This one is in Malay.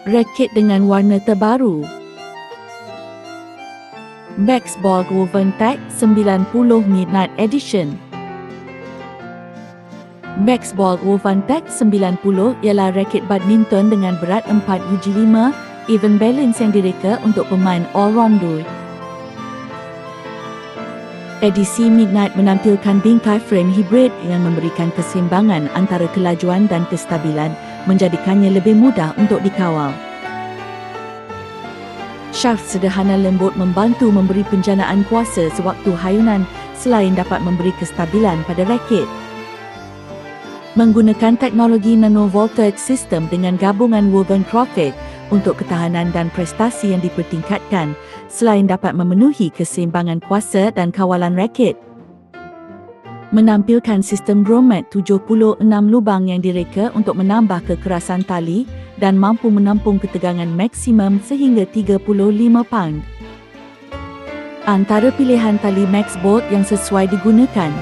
Raket dengan warna terbaru. Maxball Woven Tag 90 Midnight Edition. Maxball Woven Tag 90 ialah raket badminton dengan berat 4 Ug5, even balance yang direka untuk pemain all-rounder. Edisi Midnight menampilkan bingkai frame hibrid yang memberikan keseimbangan antara kelajuan dan kestabilan, menjadikannya lebih mudah untuk dikawal. Shaft sederhana lembut membantu memberi penjanaan kuasa sewaktu hayunan selain dapat memberi kestabilan pada raket. Menggunakan teknologi nano-voltage system dengan gabungan woven crochet untuk ketahanan dan prestasi yang dipertingkatkan, selain dapat memenuhi keseimbangan kuasa dan kawalan raket. Menampilkan sistem grommet 76 lubang yang direka untuk menambah kekerasan tali dan mampu menampung ketegangan maksimum sehingga 35 pound. Antara pilihan tali Maxbolt yang sesuai digunakan,